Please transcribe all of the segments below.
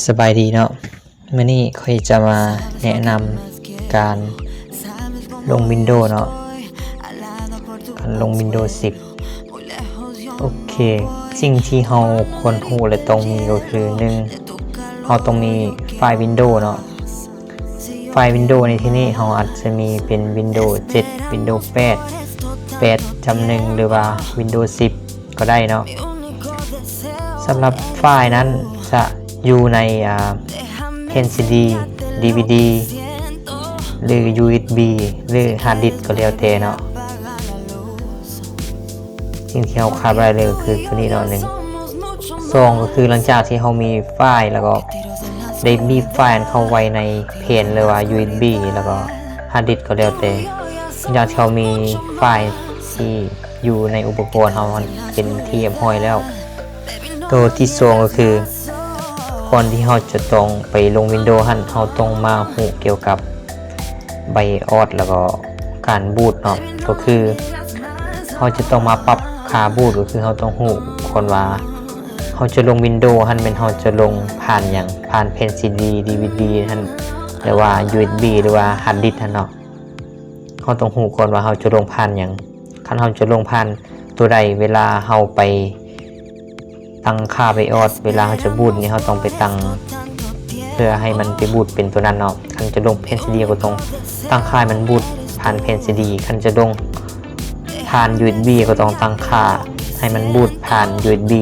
สบายดีเนาะมื้อนี้ค่อยจะมาแนะนำการลง Windows เนาะการลง Windows 10โอเคสิ่งที่เราควรรู้และต้องมีก็คือ1เราต้องมีไฟล์ Windows เนาะไฟล์ Windows ในที่นี้เราอาจจะมีเป็น Windows 7 Windows 8 8.1 หรือว่า Windows 10 ก็ได้เนาะสำหรับไฟล์นั้นจะอยู่ในแผ่น CD DVD หรือ USB หรือ Hard Disk ก็แล้วแต่เนาะสิ่งที่เราขาดไม่ได้เลยคือตัวนี้เนาะ2ก็คือหลังจากที่เรามีไฟล์แล้วก็ได้มีไฟล์เข้าไว้ในแผ่นหรือว่า USB แล้วก็ Hard Disk ก็แล้วแต่อยากที่เรามีไฟล์ที่อยู่ในอุปกรณ์เราเป็นที่เรียบร้อยแล้วตัวที่2ก็คือก่อนที่เราจะต้องไปลง Windows เราต้องมารู้เกี่ยวกับไบออสแล้วก็การบูตเนาะก็คือเราจะต้องมาปรับค่าบูตก็คือเราต้องรู้ก่อนว่าเราจะลง Windows เป็นเราจะลงผ่านอย่างผ่านแผ่น CD DVD หรือว่า USB หรือว่า Hard Disk เนาะเราต้องรู้ก่อนว่าเราจะลงผ่านอย่างคันเราจะลงผ่านตัวใดเวลาเราไปตั้งค่าไบออสเวลาเราจะบูตนี่เราต้องไปตั้งเพื่อให้มันไปบูตเป็นตัวนั้นเนาะคันจะลงแผ่น CD ก็ต้องตั้งค่ามันบูตผ่านแผ่น CD คันจะลงผ่าน USB ก็ต้องตั้งค่าให้มันบูตผ่าน USB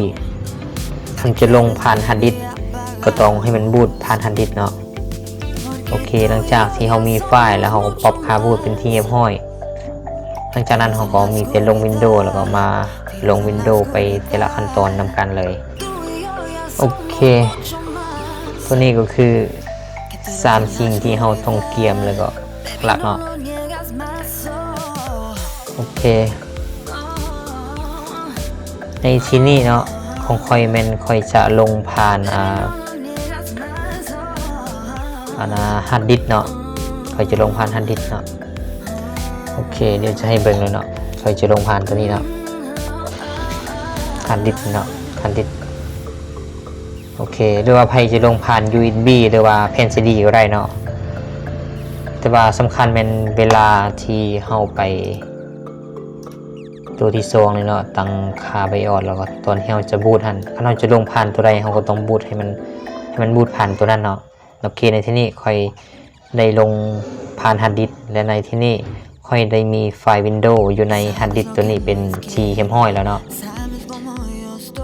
คันจะลงผ่าน Hard Disk ก็ต้องให้มันบูตผ่าน Hard Disk เนาะโอเคหลังจากที่เรามีไฟล์แล้วเราก็ปรับค่าบูตเป็นที่เรียบร้อยหลังจากนั้นเราก็มีเป็นลง Windows แล้วก็มาลง Windows ไปแต่ละขั้นตอนนำกันเลยโอเคตัวนี้ก็คือ3สิ่งที่เราต้องเตรียมแล้วก็หลักเนาะโอเคในที่นี้เนาะของค่อยจะลงผ่านHard Disk เนาะค่อยจะลงผ่าน Hard Disk เนาะโอเคเดี๋ยวจะให้เบิ่งเลยเนาะค่อยจะลงผ่านตัวนี้เนาะHard Disk เนาะHard Diskโอเคหรือว่าใครจะลงผ่าน USB หรือว่าแผ่น CD ก็ได้เนาะแต่ว่าสำคัญเป็นเวลาที่เราไปตัวที่2นี่เนาะตั้งค่าไบออสแล้วก็ตอนที่เราจะบูตถ้าเราจะลงผ่านตัวใดเราก็ต้องบูตให้มันบูตผ่านตัวนั้นเนาะโอเคในที่นี้ค่อยได้ลงผ่าน Hard Disk และในที่นี้ค่อยได้มีไฟล์ Windows อยู่ใน Hard Disk ตัวนี้เป็นที่เรียบร้อยแล้วเนาะ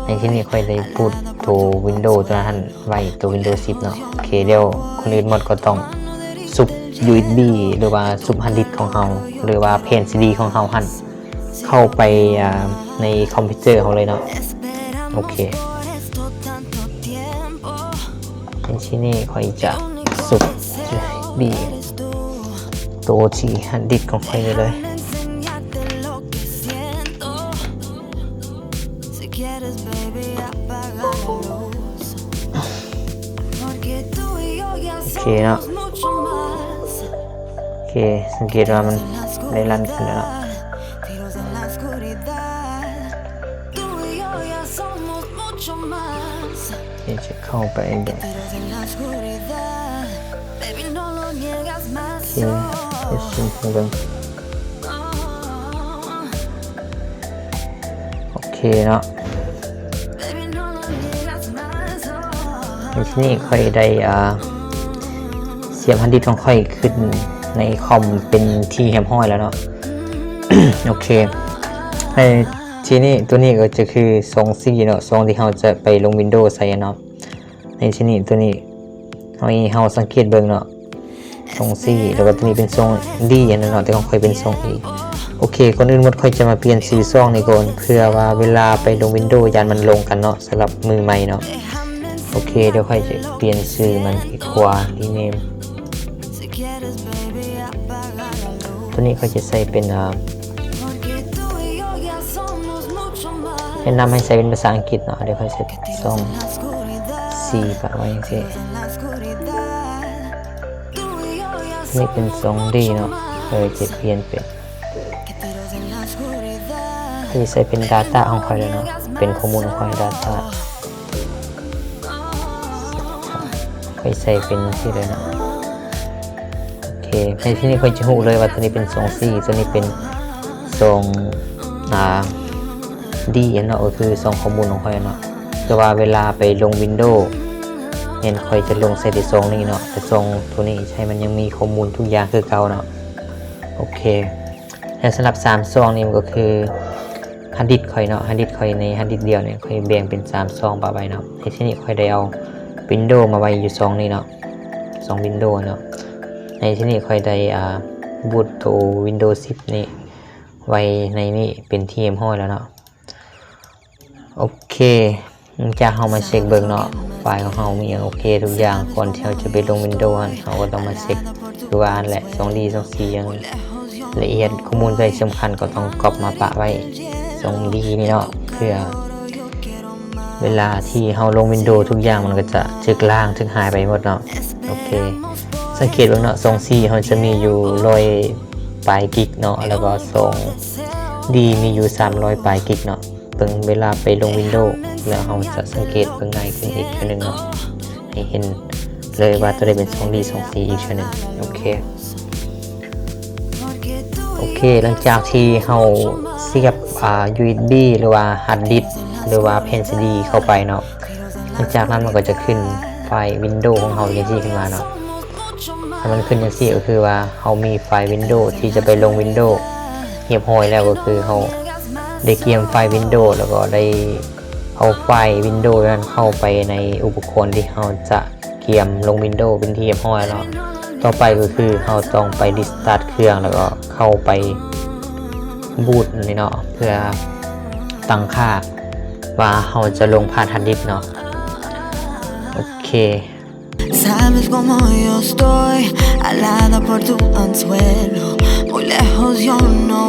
ในที่นี้ค่อยได้พูดตัว Windows ตัวนั้นไว้ตัว Windows 10 เนาะโอเคเดี๋ยวคนอื่นหมดก็ต้องซุป USB หรือว่าซุป Hard Disk ของเราหรือว่าแผ่น CD ของเราเข้าไปในคอมพิวเตอร์ของเลยเนาะโอเคในที่นี้ค่อยจะซุป USB ตัวที่ Hard Disk ของค่อยเลยโอเคเนาะโอเคสังเกตว่ามันได้รันขึ้นแล้วเนาะเดี๋ยวจะเข้าไปเดี๋ยวโอเคเดี๋ยวชิมเบิ่งโอเคเนาะในที่นี้ค่อยได้เสียบ Hard Disk ของค่อยขึ้นในคอมเป็นที่เรียบร้อยแล้วเนาะ โอเคในที่นี้ตัวนี้ก็จะคือทรง C เนาะทรงที่เราจะไปลง Windows ใส่เนาะในที่นี้ตัวนี้เราสังเกตเบิ่งเนาะทรง C แล้วก็ตัวนี้เป็นทรง D อันนั้นเนาะแต่ของค่อยเป็นทรง E โอเคคนอื่นหมดค่อยจะมาเปลี่ยนสีซองนี่ก่อนเพื่อว่าเวลาไปลง Windows ยันมันลงกันเนาะสำหรับมือใหม่เนาะโอเคเดี๋ยวค่อยจะเปลี่ยนชื่อมันอีกว่ารีเนมตัวนี้เขาจะใส่เป็นแนะนำให้ใช้เป็นภาษาอังกฤษเนาะเดี๋ยวค่อยใส่ซอง4ปะไว้อย่างนี้นี่เป็นซองดีเนาะจะเปลี่ยนเป็นที่ใส่เป็น Data ของค่อยเลยเนาะเป็นข้อมูลของค่อย Data อยใส่เป็นที่เลยนะโอเคในที่นี้ค่อยจะหูเลยว่าตัวนี้เป็นทรงซี่ตัวนี้เป็นทรงดีเนาะก็คือทรงข้อมูลของค่อยเนาะแต่ว่าเวลาไปลง Windows เห็นค่อยจะลงใส่ที่ทรงนี้เนาะแต่ทรงตัวนี้ใช่มันยังมีข้อมูลทุกอย่างคือเก่าเนาะโอเคและสำหรับ3ซองนี้มันก็คือฮันดิสค่อยเนาะฮันดิสค่อยในฮันดิสเดียวเนี่ยค่อยแบ่งเป็น3ซองปะไว้เนาะในที่นี้ค่อยได้เอา Windows มาไว้อยู่ซองนี้เนาะซอง Windows เนาะในที่นี้ค่อยได้บูตตัว Windows 10 นี่ไว้ในนี้เป็นที่เรียบร้อยแล้วเนาะโอเคจากเรามาเช็คเบิ่งเนาะไฟล์ของเรามีโอเคทุกอย่างก่อนที่เราจะไปลง Windows เราก็ต้องมาเช็คคือว่าอันแหละ2D 2C อย่างละเอียดข้อมูลใจสำคัญก็ต้องก๊อปมาปะไว้2D นี่เนาะเพื่อเวลาที่เราลง Windows ทุกอย่างมันก็จะจึกล่างจึกหายไปหมดเนาะโอเคสังเกตว่าเนาะ2C เราจะมีอยู่100ปลายกิกเนาะแล้วก็2D มีอยู่300ปลายกิกเนาะเบิ่งเวลาไปลง Windows แล้วเราจะสังเกตเบิ่งง่ายขึ้นอีกชั่วนึงเนาะให้เห็นเลยว่าตัวใดเป็น 2D 2C อีกชั่วนึงโอเคหลังจากที่เราเสียบUSB หรือว่า hard disk หรือว่าแผ่น CD เข้าไปเนาะหลังจากนั้นมันก็จะขึ้นไฟล์ Windows ของเราอย่างที่ขึ้นมาเนาะถ้ามันขึ้นอย่างที่ก็คือว่าเรามีไฟล์ Windows ที่จะไปลง Windows เรียบร้อยแล้วก็คือเราได้เกียมไฟล์ Windows แล้วก็ได้เอาไฟล์ Windows นั้นเข้าไปในอุปกรณ์ที่เราจะเกียมลง Windows เป็นที่เรียบร้อยแล้วต่อไปก็คือเราต้องไปรีสตาร์ทเครื่องแล้วก็เข้าไปบูตนี่เนาะเพื่อตั้งค่าว่าเราจะลงผ่านฮาร์ดดิสก์เนาะโอเค Sabes cómo yo estoy, alada por tu anzuelo, muy lejos yo no